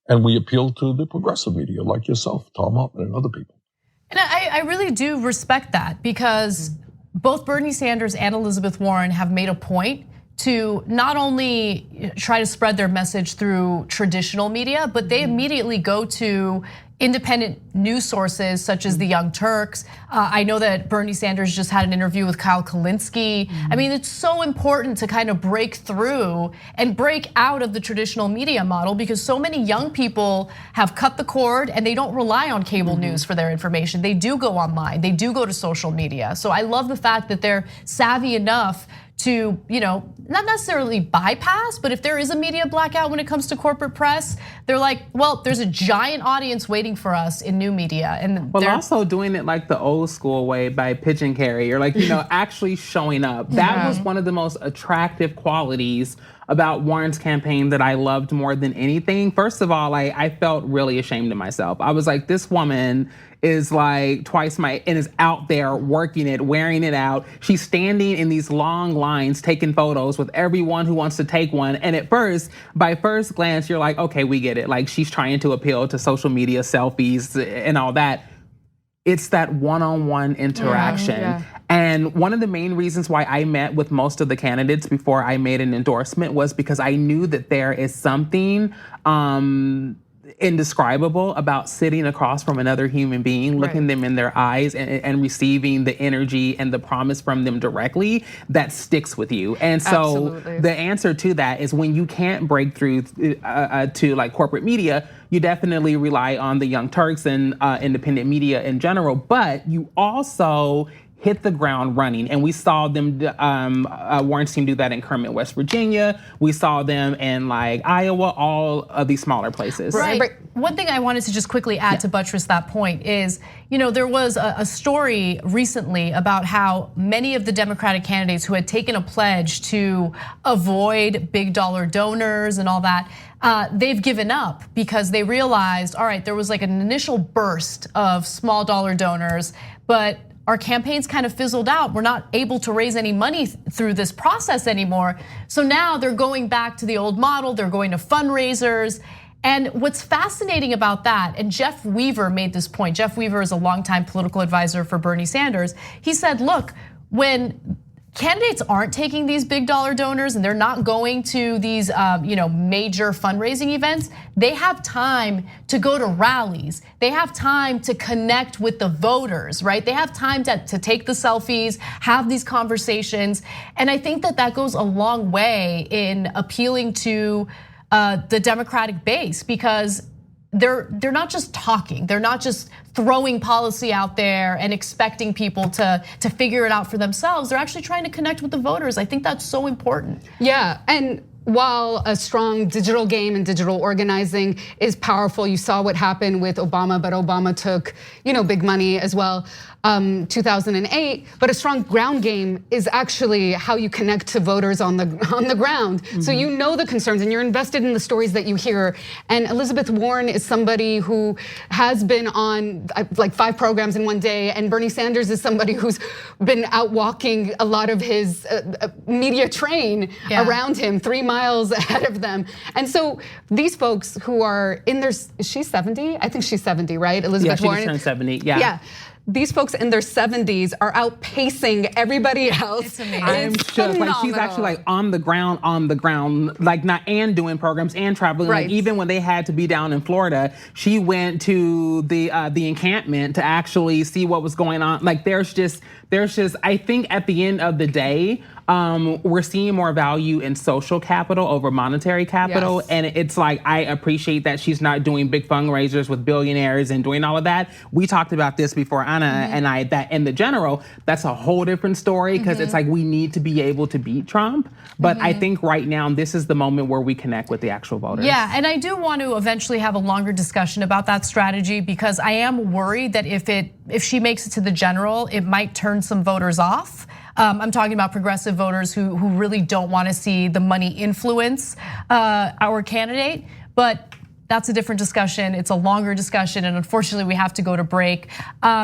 Speaker 7: And we appeal to the progressive media like yourself, Tom Hartman, and other people.
Speaker 2: And I really do respect that, because both Bernie Sanders and Elizabeth Warren have made a point to not only try to spread their message through traditional media, but they immediately go to independent news sources such as the Young Turks. I know that Bernie Sanders just had an interview with Kyle Kulinski. I mean, it's so important to kind of break through and break out of the traditional media model because so many young people have cut the cord and they don't rely on cable news for their information. They do go online, they do go to social media. So I love the fact that they're savvy enough to, not necessarily bypass, but if there is a media blackout when it comes to corporate press, they're like, well, there's a giant audience waiting for us in new media. And
Speaker 3: well, also doing it like the old school way by pitch and carry, or like, actually showing up. That was one of the most attractive qualities about Warren's campaign that I loved more than anything. First of all, I felt really ashamed of myself. I was like, this woman is like twice my, and is out there working it, wearing it out. She's standing in these long lines, taking photos with everyone who wants to take one. And at first, by first glance, you're like, okay, we get it. Like she's trying to appeal to social media selfies and all that. It's that one-on-one interaction. And one of the main reasons why I met with most of the candidates before I made an endorsement was because I knew that there is something indescribable about sitting across from another human being, looking them in their eyes and receiving the energy and the promise from them directly that sticks with you. And so the answer to that is when you can't break through to like corporate media, you definitely rely on the Young Turks and independent media in general, but you also hit the ground running. And we saw them, Warren's team do that in Kermit, West Virginia. We saw them in like Iowa, all of these smaller places.
Speaker 2: Right. One thing I wanted to just quickly add to buttress that point is, there was a story recently about how many of the Democratic candidates who had taken a pledge to avoid big dollar donors and all that, they've given up because they realized, all right, there was like an initial burst of small dollar donors, but our campaigns kind of fizzled out. We're not able to raise any money through this process anymore. So now they're going back to the old model. They're going to fundraisers. And what's fascinating about that, and Jeff Weaver made this point. Jeff Weaver is a longtime political advisor for Bernie Sanders. He said, look, when candidates aren't taking these big dollar donors and they're not going to these major fundraising events, they have time to go to rallies. They have time to connect with the voters, right? They have time to take the selfies, have these conversations. And I think that goes a long way in appealing to the Democratic base because they're not just talking. They're not just throwing policy out there and expecting people to figure it out for themselves. They're actually trying to connect with the voters. I think that's so important.
Speaker 4: Yeah, and while a strong digital game and digital organizing is powerful, you saw what happened with Obama, but Obama took, big money as well. 2008, but a strong ground game is actually how you connect to voters on the ground. So you know the concerns and you're invested in the stories that you hear. And Elizabeth Warren is somebody who has been on like 5 programs in one day, and Bernie Sanders is somebody who's been out walking a lot of his media train around him, 3 miles ahead of them. And so these folks who are in their, is she 70? I think she's 70, right? Elizabeth Warren.
Speaker 3: Yeah, she just turned 70, yeah.
Speaker 4: These folks in their 70s are outpacing everybody else.
Speaker 2: It's amazing.
Speaker 3: I'm shook. Like she's actually like on the ground, like not and doing programs and traveling.
Speaker 4: Right.
Speaker 3: Like even when they had to be down in Florida, she went to the encampment to actually see what was going on. Like there's just I think at the end of the day, we're seeing more value in social capital over monetary capital. Yes. And it's like, I appreciate that she's not doing big fundraisers with billionaires and doing all of that. We talked about this before, Anna and I, that in the general, that's a whole different story because it's like we need to be able to beat Trump. But I think right now, this is the moment where we connect with the actual voters.
Speaker 2: Yeah, and I do want to eventually have a longer discussion about that strategy because I am worried that if she makes it to the general, it might turn some voters off. I'm talking about progressive voters who really don't want to see the money influence our candidate, but that's a different discussion. It's a longer discussion, and unfortunately, we have to go to break.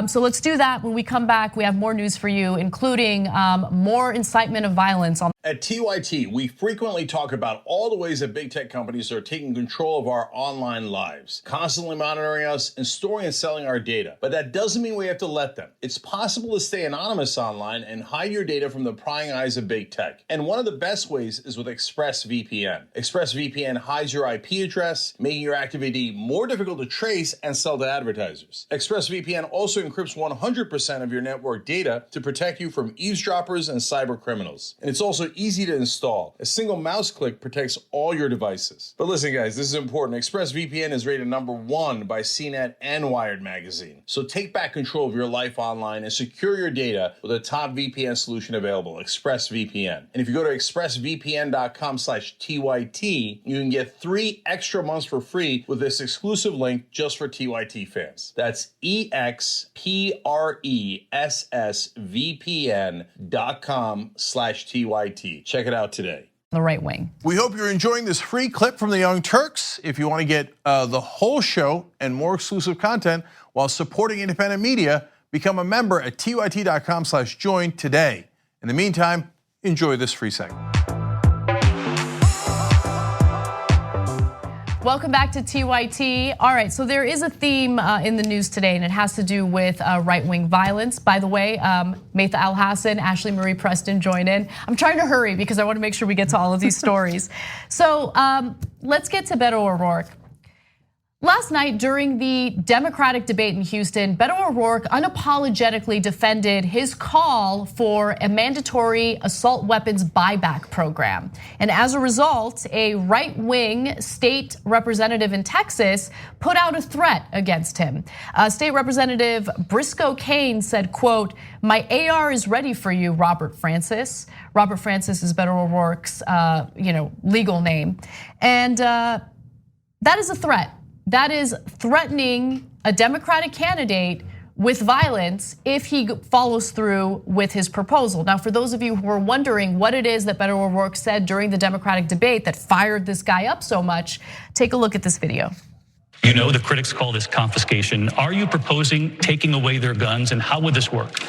Speaker 2: So let's do that. When we come back, we have more news for you, including more incitement of violence on
Speaker 1: At TYT, we frequently talk about all the ways that big tech companies are taking control of our online lives, constantly monitoring us and storing and selling our data. But that doesn't mean we have to let them. It's possible to stay anonymous online and hide your data from the prying eyes of big tech. And one of the best ways is with ExpressVPN. ExpressVPN hides your IP address, making your active ID more difficult to trace and sell to advertisers. ExpressVPN also encrypts 100% of your network data to protect you from eavesdroppers and cyber criminals. And it's also easy to install. A single mouse click protects all your devices. But listen, guys, this is important. ExpressVPN is rated #1 by CNET and Wired magazine. So take back control of your life online and secure your data with a top VPN solution available, ExpressVPN. And if you go to expressvpn.com/TYT, you can get 3 extra months for free with this exclusive link just for TYT fans. That's expressvpn.com/TYT. Check it out today.
Speaker 2: The right wing.
Speaker 1: We hope you're enjoying this free clip from the Young Turks. If you want to get the whole show and more exclusive content while supporting independent media, become a member at tyt.com/join today. In the meantime, enjoy this free segment.
Speaker 2: Welcome back to TYT. All right, so there is a theme in the news today, and it has to do with right-wing violence. By the way, Maytha Alhassen, Ashlee Marie Preston join in. I'm trying to hurry because I want to make sure we get to all of these stories. So let's get to Beto O'Rourke. Last night during the Democratic debate in Houston, Beto O'Rourke unapologetically defended his call for a mandatory assault weapons buyback program. And as a result, a right-wing state representative in Texas put out a threat against him. State Representative Briscoe Cain said, quote, "My AR is ready for you, Robert Francis." Robert Francis is Beto O'Rourke's legal name. And that is a threat. That is threatening a Democratic candidate with violence if he follows through with his proposal. Now, for those of you who are wondering what it is that Beto O'Rourke said during the Democratic debate that fired this guy up so much, take a look at this video.
Speaker 8: You know, the critics call this confiscation. Are you proposing taking away their guns, and how would this work?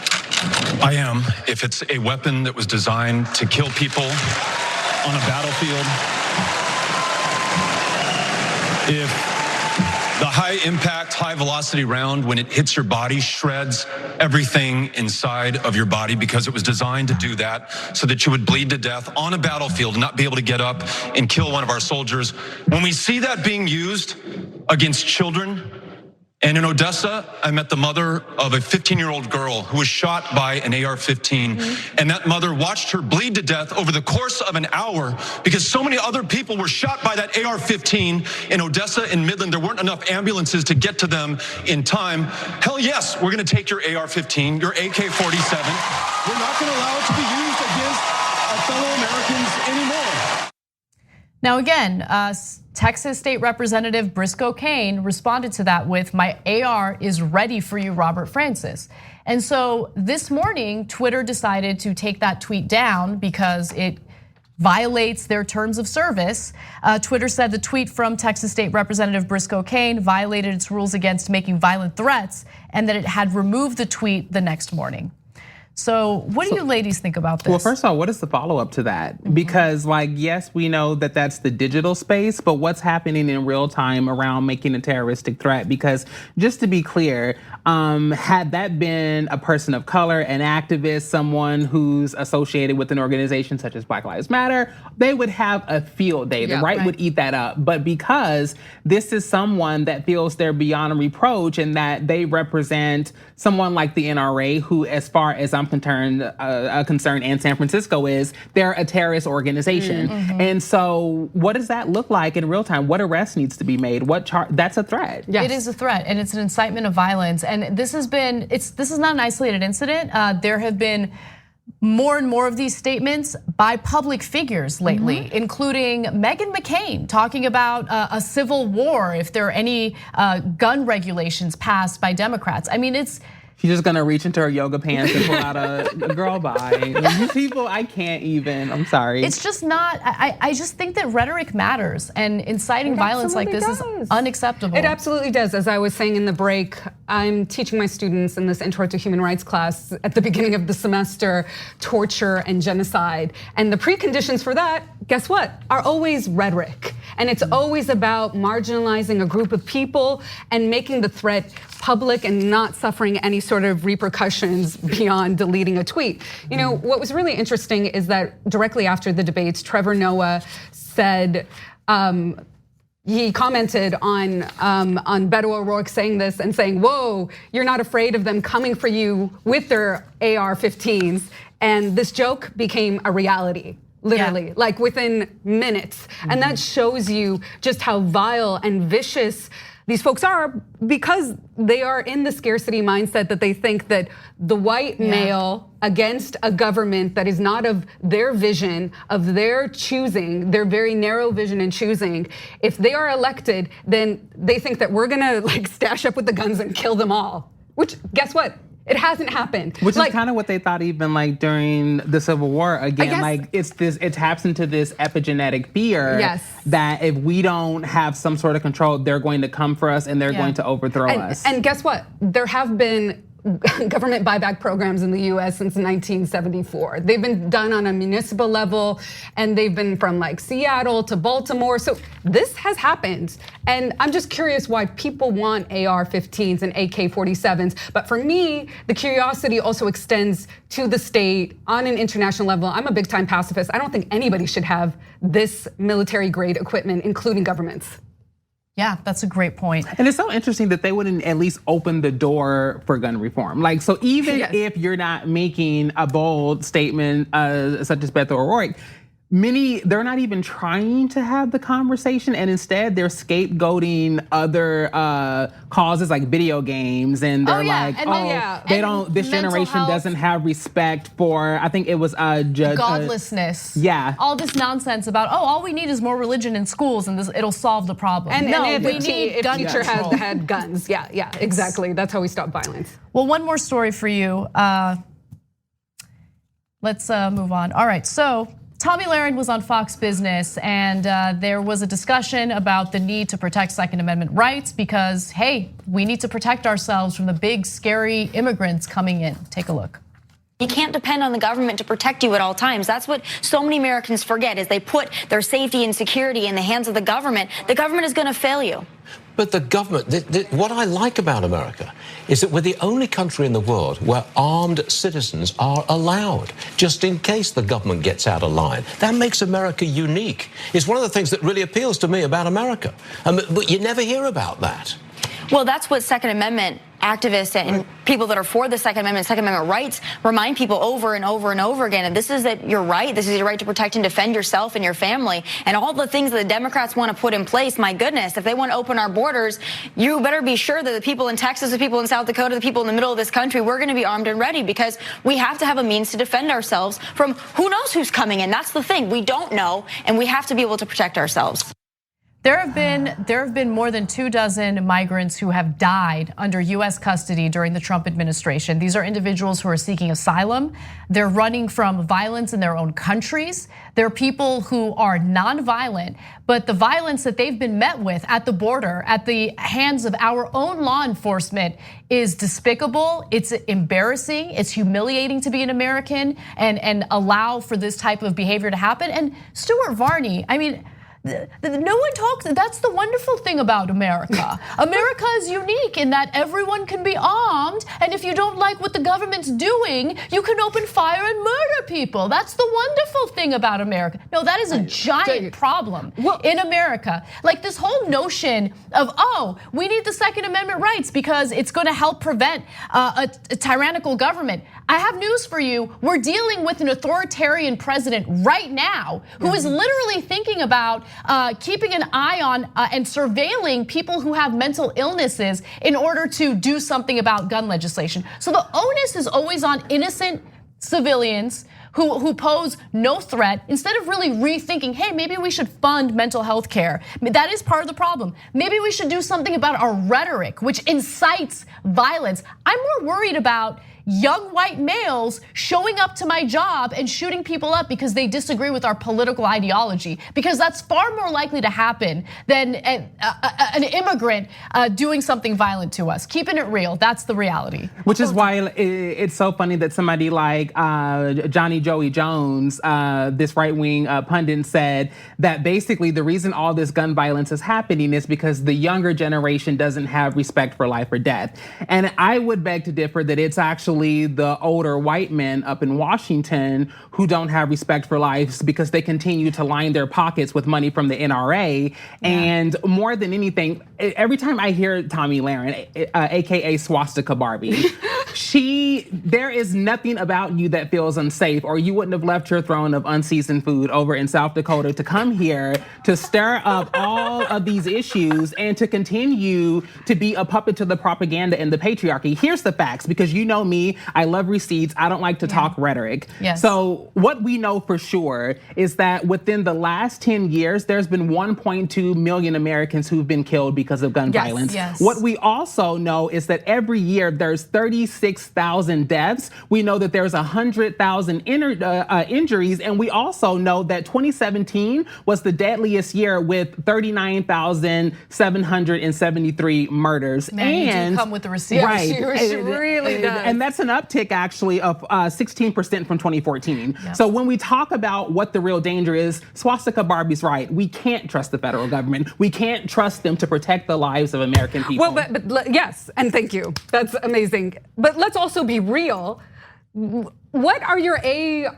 Speaker 9: I am. If it's a weapon that was designed to kill people on a battlefield, if the high impact, high velocity round, when it hits your body, shreds everything inside of your body because it was designed to do that so that you would bleed to death on a battlefield and not be able to get up and kill one of our soldiers. When we see that being used against children, and in Odessa, I met the mother of a 15-year-old girl who was shot by an AR-15, and that mother watched her bleed to death over the course of an hour because so many other people were shot by that AR-15 in Odessa and Midland. There weren't enough ambulances to get to them in time. Hell yes, we're gonna take your AR-15, your AK-47. We're not gonna allow it to be used against our fellow Americans anymore.
Speaker 2: Now again, Texas State Representative Briscoe Cain responded to that with, "My AR is ready for you, Robert Francis." And so this morning, Twitter decided to take that tweet down because it violates their terms of service. Twitter said the tweet from Texas State Representative Briscoe Cain violated its rules against making violent threats and that it had removed the tweet the next morning. So what do you ladies think about this?
Speaker 3: Well, first of all, what is the follow-up to that? Because yes, we know that that's the digital space, but what's happening in real time around making a terroristic threat? Because just to be clear, had that been a person of color, an activist, someone who's associated with an organization such as Black Lives Matter, they would have a field day. The right would eat that up. But because this is someone that feels they're beyond reproach and that they represent someone like the NRA, who, as far as I'm concerned, and San Francisco is, they're a terrorist organization. And so what does that look like in real time? What arrest needs to be made? That's a threat.
Speaker 2: Yes. It is a threat, and it's an incitement of violence. And this is not an isolated incident. There have been more and more of these statements by public figures lately, including Meghan McCain talking about a civil war if there are any gun regulations passed by Democrats. I mean,
Speaker 3: She's just gonna reach into her yoga pants and pull out a girl bye. These people, I can't even. I'm sorry.
Speaker 2: It's just not. I just think that rhetoric matters, and inciting violence like this is unacceptable.
Speaker 4: It absolutely does. As I was saying in the break, I'm teaching my students in this Intro to Human Rights class at the beginning of the semester, torture and genocide. And the preconditions for that, guess what, are always rhetoric. And it's always about marginalizing a group of people and making the threat public and not suffering any sort of repercussions beyond deleting a tweet. You know, what was really interesting is that directly after the debates, Trevor Noah said, he commented on Beto O'Rourke saying this and saying, whoa, you're not afraid of them coming for you with their AR-15s. And this joke became a reality. Literally, like within minutes. And that shows you just how vile and vicious these folks are, because they are in the scarcity mindset that they think that the white male against a government that is not of their vision, of their choosing, their very narrow vision and choosing, if they are elected, then they think that we're gonna like stash up with the guns and kill them all. Which, guess what? It hasn't happened.
Speaker 3: Which is kind of what they thought even like during the Civil War. Again, like it taps into this epigenetic fear that if we don't have some sort of control, they're going to come for us and they're going to overthrow us.
Speaker 4: And guess what? There have been government buyback programs in the US since 1974. They've been done on a municipal level, and they've been from like Seattle to Baltimore. So this has happened. And I'm just curious why people want AR-15s and AK-47s. But for me, the curiosity also extends to the state on an international level. I'm a big time pacifist. I don't think anybody should have this military grade equipment, including governments.
Speaker 2: Yeah, that's a great point.
Speaker 3: And it's so interesting that they wouldn't at least open the door for gun reform. Like, so even if you're not making a bold statement such as Beto O'Rourke, they're not even trying to have the conversation, and instead they're scapegoating other causes like video games, and they're this generation doesn't have respect for, I think it was
Speaker 2: godlessness. All this nonsense about, all we need is more religion in schools and it'll solve the problem.
Speaker 4: And if teacher had guns, exactly. That's how we stop violence.
Speaker 2: Well, one more story for you. Let's move on. All right, so Tomi Lahren was on Fox Business, and there was a discussion about the need to protect Second Amendment rights because, hey, we need to protect ourselves from the big, scary immigrants coming in. Take a look.
Speaker 10: You can't depend on the government to protect you at all times. That's what so many Americans forget, is they put their safety and security in the hands of the government. The government is gonna fail you.
Speaker 11: But the government, what I like about America is that we're the only country in the world where armed citizens are allowed, just in case the government gets out of line. That makes America unique. It's one of the things that really appeals to me about America. But you never hear about that.
Speaker 10: Well, that's what Second Amendment activists and people that are for the Second Amendment rights remind people over and over and over again. And this is your right. This is your right to protect and defend yourself and your family. And all the things that the Democrats want to put in place, my goodness, if they want to open our borders, you better be sure that the people in Texas, the people in South Dakota, the people in the middle of this country, we're going to be armed and ready, because we have to have a means to defend ourselves from who knows who's coming in. That's the thing. We don't know, and we have to be able to protect ourselves.
Speaker 2: There have been more than 24 migrants who have died under US custody during the Trump administration. These are individuals who are seeking asylum. They're running from violence in their own countries. They're people who are nonviolent, but the violence that they've been met with at the border, at the hands of our own law enforcement, is despicable. It's embarrassing. It's humiliating to be an American and allow for this type of behavior to happen. And Stuart Varney, I mean, no one talks. That's the wonderful thing about America. America is unique in that everyone can be armed, and if you don't like what the government's doing, you can open fire and murder people. That's the wonderful thing about America. No, that is a giant problem in America. Like this whole notion of, we need the Second Amendment rights because it's going to help prevent a tyrannical government. I have news for you. We're dealing with an authoritarian president right now who is literally thinking about keeping an eye on and surveilling people who have mental illnesses in order to do something about gun legislation. So the onus is always on innocent civilians who pose no threat, instead of really rethinking, hey, maybe we should fund mental health care. That is part of the problem. Maybe we should do something about our rhetoric, which incites violence. I'm more worried about young white males showing up to my job and shooting people up because they disagree with our political ideology, because that's far more likely to happen than an immigrant doing something violent to us. Keeping it real, that's the reality.
Speaker 3: Which is why it's so funny that somebody like Johnny Joey Jones, this right-wing pundit, said that basically the reason all this gun violence is happening is because the younger generation doesn't have respect for life or death. And I would beg to differ that it's actually the older white men up in Washington who don't have respect for life because they continue to line their pockets with money from the NRA. And more than anything, every time I hear Tomi Lahren, AKA Swastika Barbie, there is nothing about you that feels unsafe, or you wouldn't have left your throne of unseasoned food over in South Dakota to come here to stir up all of these issues and to continue to be a puppet to the propaganda and the patriarchy. Here's the facts, because you know me, I love receipts. I don't like to talk rhetoric.
Speaker 2: Yes.
Speaker 3: So what we know for sure is that within the last 10 years, there's been 1.2 million Americans who've been killed because of gun violence.
Speaker 2: Yes.
Speaker 3: What we also know is that every year there's 36,000 deaths. We know that there's 100,000 injuries. And we also know that 2017 was the deadliest year with 39,773 murders.
Speaker 2: Man, you do come with the receipts.
Speaker 3: Right.
Speaker 4: She really does.
Speaker 3: And that's an uptick actually of 16% from 2014. Yeah. So when we talk about what the real danger is, Swastika Barbie's right. We can't trust the federal government. We can't trust them to protect the lives of American people.
Speaker 4: Well, but yes, and thank you. That's amazing. But let's also be real. What are your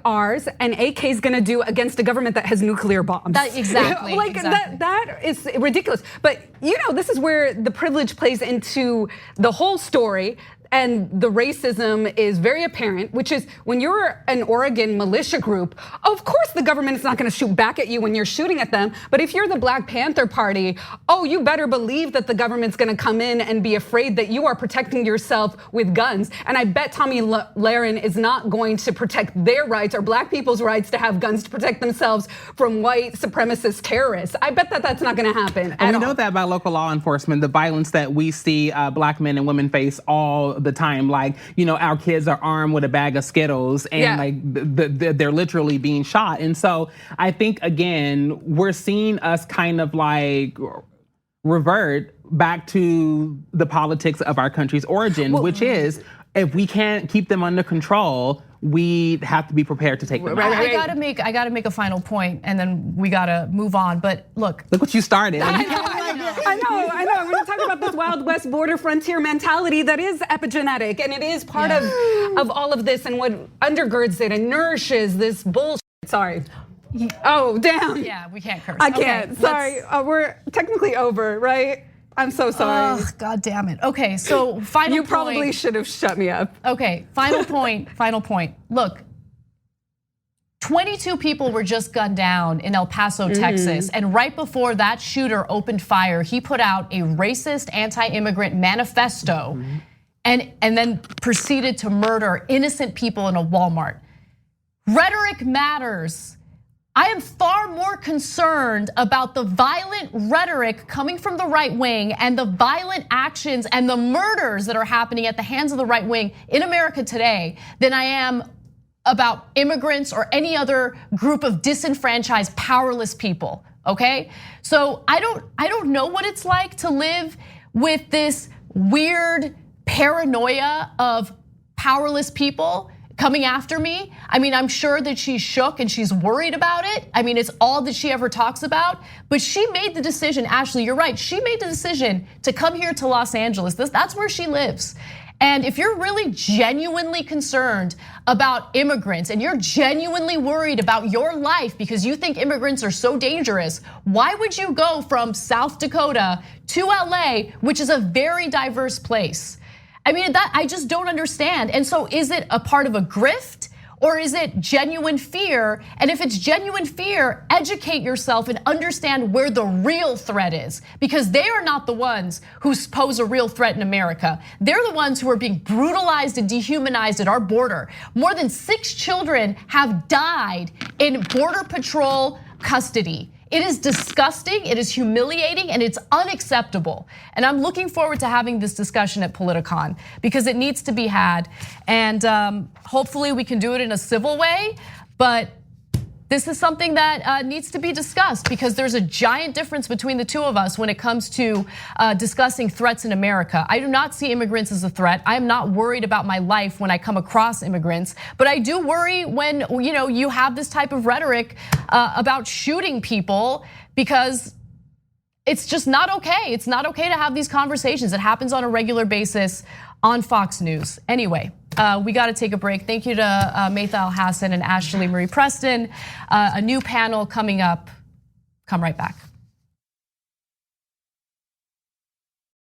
Speaker 4: ARs and AKs gonna do against a government that has nuclear bombs?
Speaker 2: Exactly.
Speaker 4: That is ridiculous. But you know, this is where the privilege plays into the whole story. And the racism is very apparent, which is when you're an Oregon militia group, of course the government is not gonna shoot back at you when you're shooting at them. But if you're the Black Panther Party, oh, you better believe that the government's gonna come in and be afraid that you are protecting yourself with guns. And I bet Tomi Lahren is not going to protect their rights or Black people's rights to have guns to protect themselves from white supremacist terrorists. I bet that that's not gonna happen.
Speaker 3: And we know that by local law enforcement, the violence that we see Black men and women face all the time, like, you know, our kids are armed with a bag of Skittles and like they're literally being shot. And so I think, again, we're seeing us kind of like revert back to the politics of our country's origin, which is, if we can't keep them under control, we have to be prepared to take them out.
Speaker 2: I gotta make a final point, and then we gotta move on. But look
Speaker 3: what you started.
Speaker 4: I know. We're gonna talk about this Wild West border frontier mentality that is epigenetic, and it is part of all of this, and what undergirds it and nourishes this bullshit. Sorry. Oh, damn.
Speaker 2: Yeah, we can't curse.
Speaker 4: I can't. Okay, sorry. We're technically over, right? I'm so sorry.
Speaker 2: Oh, God damn it. Okay, so final point.
Speaker 4: You probably should have shut me up.
Speaker 2: Okay, final point. Look, 22 people were just gunned down in El Paso, Texas. And right before that shooter opened fire, he put out a racist anti-immigrant manifesto and then proceeded to murder innocent people in a Walmart. Rhetoric matters. I am far more concerned about the violent rhetoric coming from the right wing and the violent actions and the murders that are happening at the hands of the right wing in America today than I am about immigrants or any other group of disenfranchised, powerless people, okay? So I don't know what it's like to live with this weird paranoia of powerless people coming after me. I mean, I'm sure that she's shook and she's worried about it. I mean, it's all that she ever talks about. But she made the decision, Ashlee, you're right. She made the decision to come here to Los Angeles. That's where she lives. And if you're really genuinely concerned about immigrants and you're genuinely worried about your life because you think immigrants are so dangerous, why would you go from South Dakota to LA, which is a very diverse place? I mean, that I just don't understand. And so is it a part of a grift? Or is it genuine fear? And if it's genuine fear, educate yourself and understand where the real threat is, because they are not the ones who pose a real threat in America. They're the ones who are being brutalized and dehumanized at our border. More than 6 children have died in Border Patrol custody. It is disgusting, it is humiliating, and it's unacceptable. And I'm looking forward to having this discussion at Politicon because it needs to be had. And hopefully we can do it in a civil way, but this is something that needs to be discussed because there's a giant difference between the two of us when it comes to discussing threats in America. I do not see immigrants as a threat. I am not worried about my life when I come across immigrants, but I do worry when you have this type of rhetoric about shooting people because it's just not okay. It's not okay to have these conversations. It happens on a regular basis on Fox News. Anyway, we got to take a break. Thank you to Maytha Alhassen and Ashlee Marie Preston. A new panel coming up. Come right back.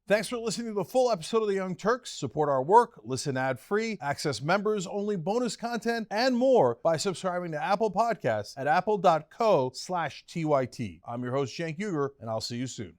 Speaker 1: Thanks for listening to the full episode of the Young Turks. Support our work, listen ad-free, access members-only bonus content, and more by subscribing to Apple Podcasts at apple.co/TYT. I'm your host, Cenk Uygur, and I'll see you soon.